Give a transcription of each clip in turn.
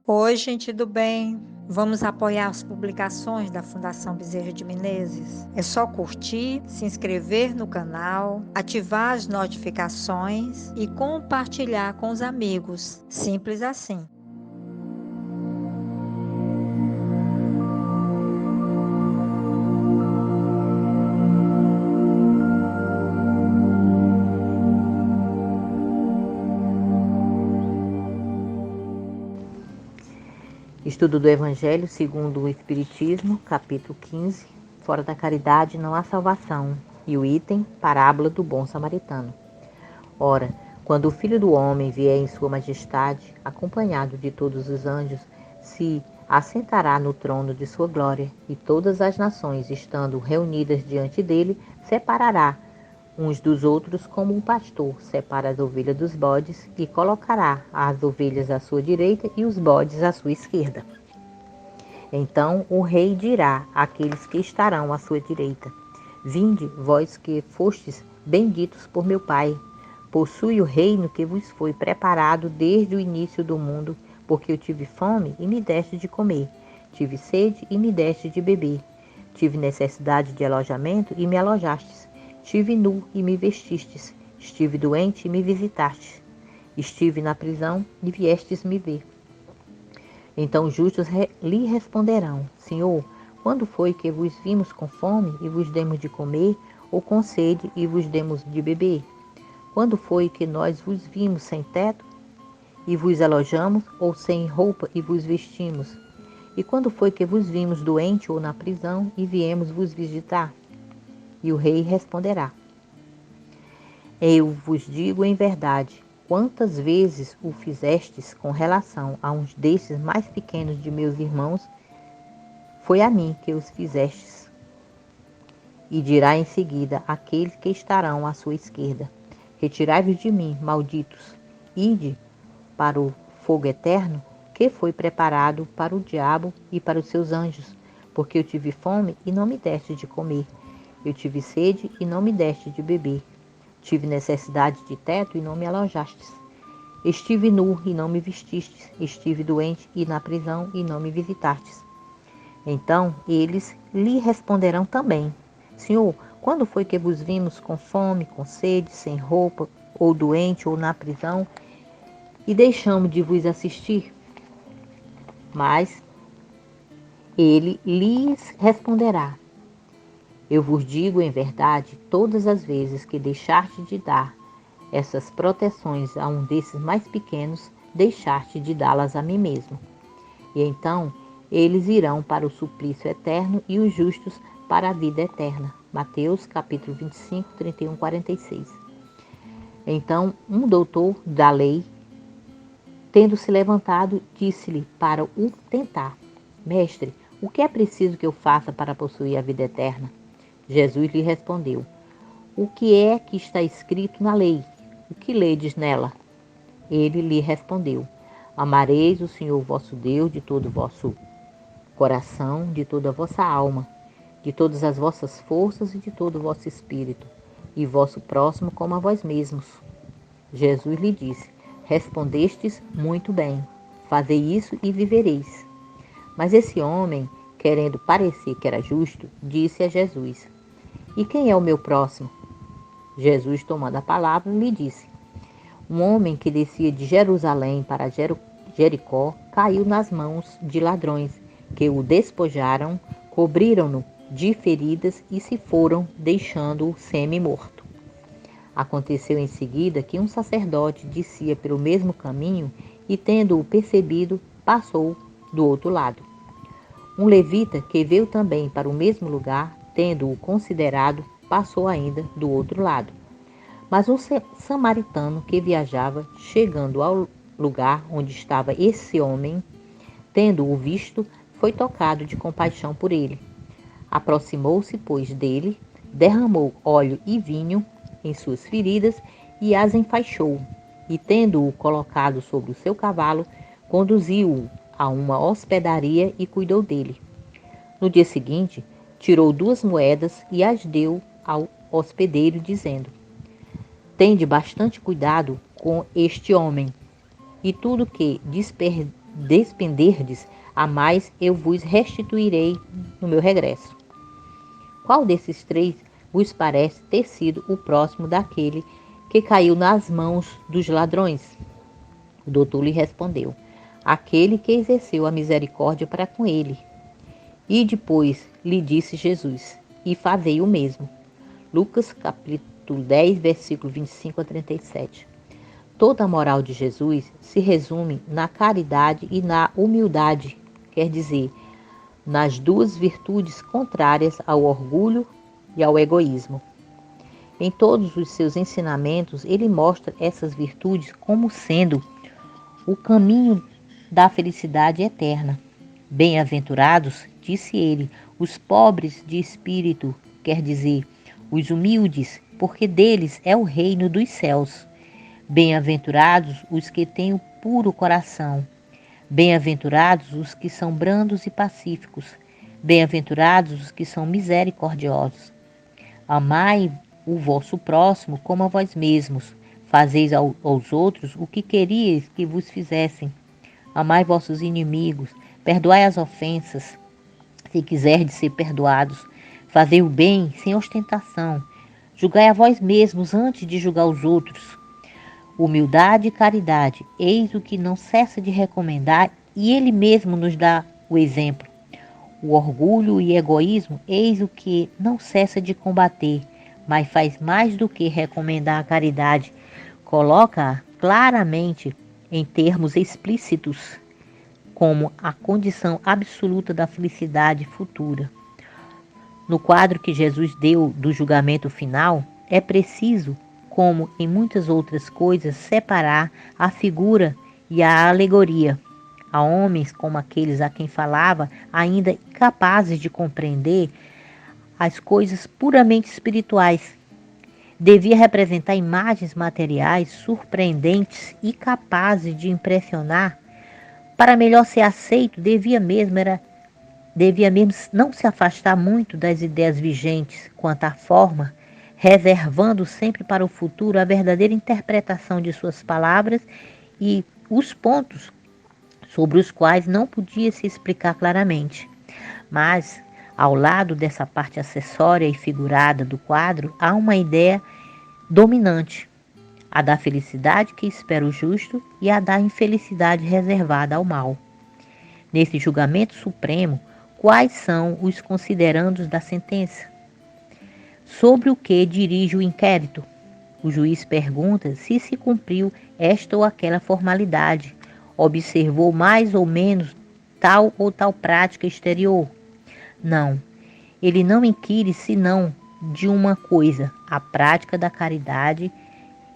Oi, gente do bem. Vamos apoiar as publicações da Fundação Bezerra de Menezes? É só curtir, se inscrever no canal, ativar as notificações e compartilhar com os amigos. Simples assim. Estudo do Evangelho segundo o Espiritismo, capítulo 15. Fora da caridade não há salvação. E o item, parábola do bom samaritano. Ora, quando o Filho do Homem vier em sua majestade, acompanhado de todos os anjos, se assentará no trono de sua glória, e todas as nações, estando reunidas diante dele, separará uns dos outros, como um pastor separa as ovelhas dos bodes, e colocará as ovelhas à sua direita e os bodes à sua esquerda. Então o rei dirá àqueles que estarão à sua direita: Vinde, vós que fostes benditos por meu Pai, possui o reino que vos foi preparado desde o início do mundo, porque eu tive fome e me deste de comer, tive sede e me deste de beber, tive necessidade de alojamento e me alojastes, estive nu e me vestistes, estive doente e me visitastes, estive na prisão e viestes me ver. Então os justos lhe responderão: Senhor, quando foi que vos vimos com fome e vos demos de comer, ou com sede e vos demos de beber? Quando foi que nós vos vimos sem teto e vos alojamos, ou sem roupa e vos vestimos? E quando foi que vos vimos doente ou na prisão e viemos vos visitar? E o rei responderá: Eu vos digo em verdade, quantas vezes o fizestes com relação a uns destes mais pequenos de meus irmãos, foi a mim que os fizestes. E dirá em seguida àqueles que estarão à sua esquerda: Retirai-vos de mim, malditos, ide para o fogo eterno, que foi preparado para o diabo e para os seus anjos, porque eu tive fome e não me deste de comer, eu tive sede e não me deste de beber, tive necessidade de teto e não me alojastes, estive nu e não me vestistes, estive doente e na prisão e não me visitastes. Então eles lhe responderão também: Senhor, quando foi que vos vimos com fome, com sede, sem roupa, ou doente, ou na prisão, e deixamos de vos assistir? Mas ele lhes responderá: Eu vos digo em verdade, todas as vezes que deixaste de dar essas proteções a um desses mais pequenos, deixaste de dá-las a mim mesmo. E então eles irão para o suplício eterno e os justos para a vida eterna. Mateus capítulo 25, 31, 46. Então um doutor da lei, tendo se levantado, disse-lhe para o tentar: Mestre, o que é preciso que eu faça para possuir a vida eterna? Jesus lhe respondeu: O que é que está escrito na lei? O que ledes nela? Ele lhe respondeu: Amareis o Senhor vosso Deus de todo o vosso coração, de toda a vossa alma, de todas as vossas forças e de todo o vosso espírito, e vosso próximo como a vós mesmos. Jesus lhe disse: Respondestes muito bem, fazei isso e vivereis. Mas esse homem, querendo parecer que era justo, disse a Jesus: E quem é o meu próximo? Jesus, tomando a palavra, lhe disse: Um homem que descia de Jerusalém para Jericó caiu nas mãos de ladrões, que o despojaram, cobriram-no de feridas e se foram, deixando-o semi-morto. Aconteceu em seguida que um sacerdote descia pelo mesmo caminho e, tendo-o percebido, passou do outro lado. Um levita que veio também para o mesmo lugar, tendo-o considerado, passou ainda do outro lado. Mas um samaritano que viajava, chegando ao lugar onde estava esse homem, tendo-o visto, foi tocado de compaixão por ele. Aproximou-se, pois, dele, derramou óleo e vinho em suas feridas e as enfaixou, e tendo-o colocado sobre o seu cavalo, conduziu-o a uma hospedaria e cuidou dele. No dia seguinte, tirou 2 moedas e as deu ao hospedeiro, dizendo: Tende bastante cuidado com este homem, e tudo que despenderdes, a mais eu vos restituirei no meu regresso. Qual desses três vos parece ter sido o próximo daquele que caiu nas mãos dos ladrões? O doutor lhe respondeu: aquele que exerceu a misericórdia para com ele. E depois lhe disse Jesus: e fazei o mesmo. Lucas capítulo 10, versículo 25 a 37. Toda a moral de Jesus se resume na caridade e na humildade, quer dizer, nas duas virtudes contrárias ao orgulho e ao egoísmo. Em todos os seus ensinamentos, ele mostra essas virtudes como sendo o caminho da felicidade eterna. Bem-aventurados, disse ele, os pobres de espírito, quer dizer, os humildes, porque deles é o reino dos céus. Bem-aventurados os que têm o puro coração. Bem-aventurados os que são brandos e pacíficos. Bem-aventurados os que são misericordiosos. Amai o vosso próximo como a vós mesmos. Fazeis aos outros o que queríeis que vos fizessem. Amai vossos inimigos. Perdoai as ofensas, se quiserdes ser perdoados. Fazei o bem sem ostentação. Julgai a vós mesmos antes de julgar os outros. Humildade e caridade, eis o que não cessa de recomendar, e ele mesmo nos dá o exemplo. O orgulho e egoísmo, eis o que não cessa de combater, mas faz mais do que recomendar a caridade, coloca-a claramente em termos explícitos como a condição absoluta da felicidade futura. No quadro que Jesus deu do julgamento final, é preciso, como em muitas outras coisas, separar a figura e a alegoria. Há homens como aqueles a quem falava, ainda incapazes de compreender as coisas puramente espirituais. Devia representar imagens materiais surpreendentes e capazes de impressionar. Para melhor ser aceito, devia mesmo não se afastar muito das ideias vigentes quanto à forma, reservando sempre para o futuro a verdadeira interpretação de suas palavras e os pontos sobre os quais não podia se explicar claramente. Mas, ao lado dessa parte acessória e figurada do quadro, há uma ideia dominante, a da felicidade que espera o justo e a da infelicidade reservada ao mal. Nesse julgamento supremo, quais são os considerandos da sentença? Sobre o que dirige o inquérito? O juiz pergunta se se cumpriu esta ou aquela formalidade, observou mais ou menos tal ou tal prática exterior. Não, ele não inquire senão de uma coisa, a prática da caridade,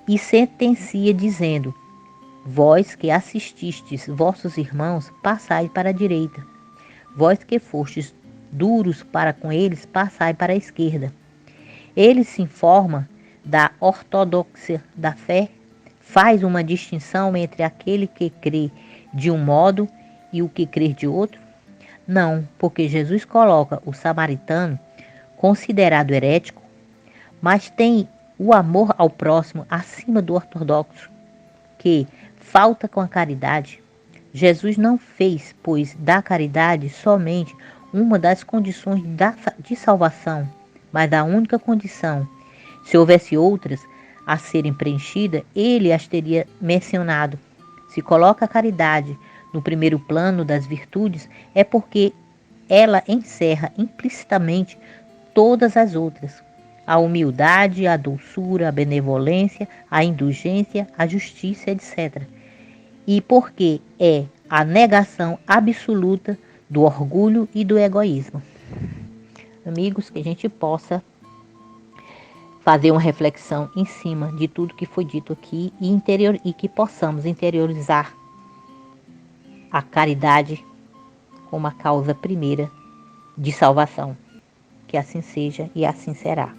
e sentencia dizendo: vós que assististes vossos irmãos, passai para a direita. Vós que fostes duros para com eles, passai para a esquerda. Ele se informa da ortodoxia da fé, faz uma distinção entre aquele que crê de um modo e o que crê de outro? Não, porque Jesus coloca o samaritano, considerado herético, mas tem o amor ao próximo acima do ortodoxo, que falta com a caridade. Jesus não fez, pois, da caridade somente uma das condições de salvação, mas a única condição. Se houvesse outras a serem preenchidas, ele as teria mencionado. Se coloca a caridade no primeiro plano das virtudes, é porque ela encerra implicitamente todas as outras: a humildade, a doçura, a benevolência, a indulgência, a justiça, etc. E porque é a negação absoluta do orgulho e do egoísmo. Amigos, que a gente possa fazer uma reflexão em cima de tudo que foi dito aqui e que possamos interiorizar a caridade como a causa primeira de salvação. Que assim seja e assim será.